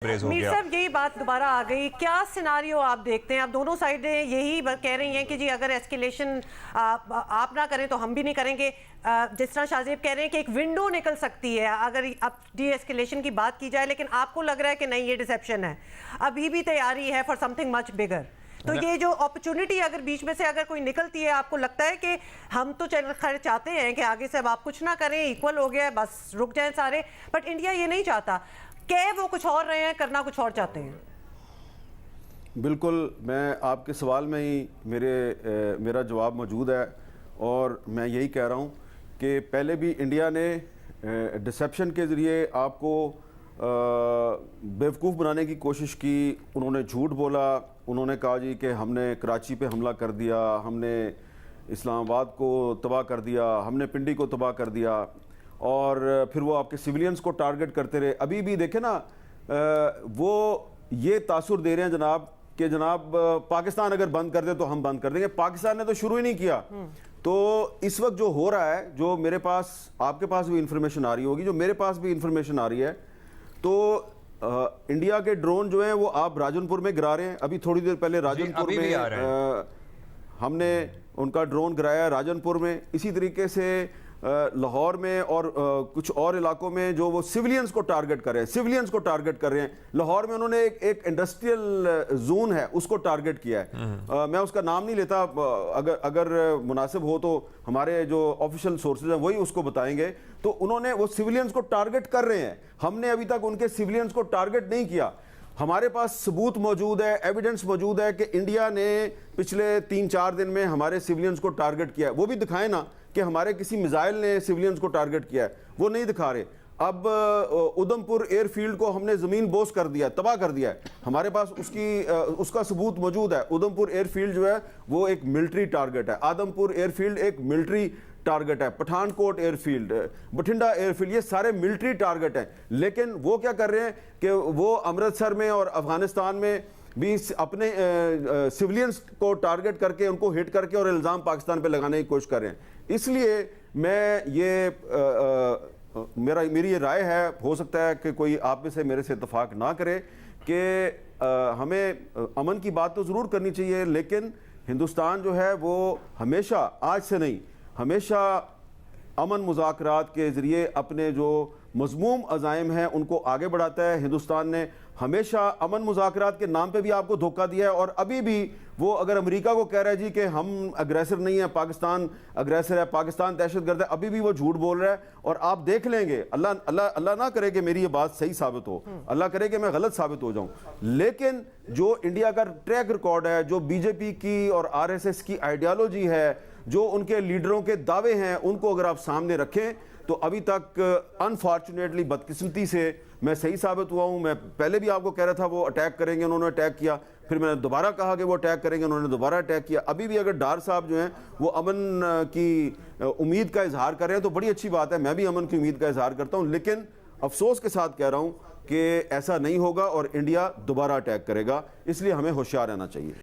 Praise हो मीर गया। साहब यही बात दोबारा आ गई, क्या सिनारियो आप देखते हैं? आप दोनों साइडें यही कह रही हैं कि जी अगर एस्केलेशन आप ना करें तो हम भी नहीं करेंगे। जिस तरह शाहजेब कह रहे हैं कि एक विंडो निकल सकती है अगर अब डी एस्केलेशन की बात की जाए, लेकिन आपको लग रहा है कि नहीं, ये डिसेप्शन है, अभी भी तैयारी है फॉर समथिंग मच बिगर। तो ये जो अपॉर्चुनिटी अगर बीच में से अगर कोई निकलती है, आपको लगता है कि हम तो खैर चाहते हैं कि आगे से अब आप कुछ ना करें, इक्वल हो गया, बस रुक जाएं सारे, बट इंडिया ये नहीं चाहता, क्या वो कुछ और रहे हैं, करना कुछ और चाहते हैं? बिल्कुल, मैं आपके सवाल में ही मेरा जवाब मौजूद है और मैं यही कह रहा हूँ कि पहले भी इंडिया ने डिसेप्शन के ज़रिए आपको बेवकूफ़ बनाने की कोशिश की। उन्होंने झूठ बोला, उन्होंने कहा जी कि हमने कराची पे हमला कर दिया, हमने इस्लामाबाद को तबाह कर दिया, हमने पिंडी को तबाह कर दिया, और फिर वो आपके सिविलियंस को टारगेट करते रहे। अभी भी देखे ना, वो ये तासुर दे रहे हैं जनाब कि जनाब पाकिस्तान अगर बंद कर दे तो हम बंद कर देंगे। पाकिस्तान ने तो शुरू ही नहीं किया। तो इस वक्त जो हो रहा है, जो मेरे पास, आपके पास भी इंफॉर्मेशन आ रही होगी, जो मेरे पास भी इंफॉर्मेशन आ रही है, तो इंडिया के ड्रोन जो हैं वो आप राजनपुर में गिरा रहे हैं। अभी थोड़ी देर पहले राजनपुर में हमने उनका ड्रोन गिराया, राजनपुर में। इसी तरीके से लाहौर में और कुछ और इलाकों में जो वो सिविलियंस को टारगेट कर रहे हैं, सिविलियंस को टारगेट कर रहे हैं। लाहौर में उन्होंने एक इंडस्ट्रियल जोन है, उसको टारगेट किया है। मैं उसका नाम नहीं लेता, अगर मुनासिब हो तो हमारे जो ऑफिशियल सोर्सेज हैं वही उसको बताएंगे। तो उन्होंने वो सिविलियंस को टारगेट कर रहे हैं। हमने अभी तक उनके सिविलियंस को टारगेट नहीं किया। हमारे पास सबूत मौजूद है, एविडेंस मौजूद है कि इंडिया ने पिछले 3-4 दिन में हमारे सिविलियंस को टारगेट किया है। वो भी दिखाएं ना कि हमारे किसी मिसाइल ने सिविलियंस को टारगेट किया है, वो नहीं दिखा रहे। अब उधमपुर एयरफील्ड को हमने ज़मीन बोस कर दिया, तबाह कर दिया है। हमारे पास उसका सबूत मौजूद है। उधमपुर एयरफील्ड जो है वो एक मिलिट्री टारगेट है, आदमपुर एयरफील्ड एक मिलिट्री टारगेट है, पठानकोट एयरफील्ड, बठिंडा एयरफील्ड, ये सारे मिलिट्री टारगेट हैं। लेकिन वो क्या कर रहे हैं कि वो अमृतसर में और अफगानिस्तान में भी अपने सिविलियंस को टारगेट करके, उनको हिट करके और इल्ज़ाम पाकिस्तान पे लगाने की कोशिश कर रहे हैं। इसलिए मैं ये मेरी ये राय है, हो सकता है कि कोई आप में से मेरे से इत्तेफाक ना करे, कि हमें अमन की बात तो ज़रूर करनी चाहिए, लेकिन हिंदुस्तान जो है वो हमेशा, आज से नहीं, हमेशा अमन मुज़ाकरात के ज़रिए अपने जो मज़मूम अज़ाइम हैं उनको आगे बढ़ाता है। हिंदुस्तान ने हमेशा अमन मुज़ाकरात के नाम पे भी आपको धोखा दिया है, और अभी भी वो अगर अमेरिका को कह रहा है जी कि हम अग्रेसर नहीं है, पाकिस्तान अग्रेसर है, पाकिस्तान दहशतगर्द है, अभी भी वो झूठ बोल रहा है। और आप देख लेंगे, अल्लाह ना करे कि मेरी ये बात सही साबित हो, अल्लाह करे कि मैं गलत साबित हो जाऊं, लेकिन जो इंडिया का ट्रैक रिकॉर्ड है, जो बीजेपी की और आरएसएस की आइडियालॉजी है, जो उनके लीडरों के दावे हैं, उनको अगर आप सामने रखें, तो अभी तक अनफॉर्चुनेटली, बदकिस्मती से मैं सही साबित हुआ हूं। मैं पहले भी आपको कह रहा था वो अटैक करेंगे, उन्होंने अटैक किया, फिर मैंने दोबारा कहा कि वो अटैक करेंगे, उन्होंने दोबारा अटैक किया। अभी भी अगर डार साहब जो हैं वो अमन की उम्मीद का इजहार कर रहे हैं तो बड़ी अच्छी बात है, मैं भी अमन की उम्मीद का इजहार करता हूं, लेकिन अफसोस के साथ कह रहा हूं कि ऐसा नहीं होगा और इंडिया दोबारा अटैक करेगा। इसलिए हमें होशियार रहना चाहिए।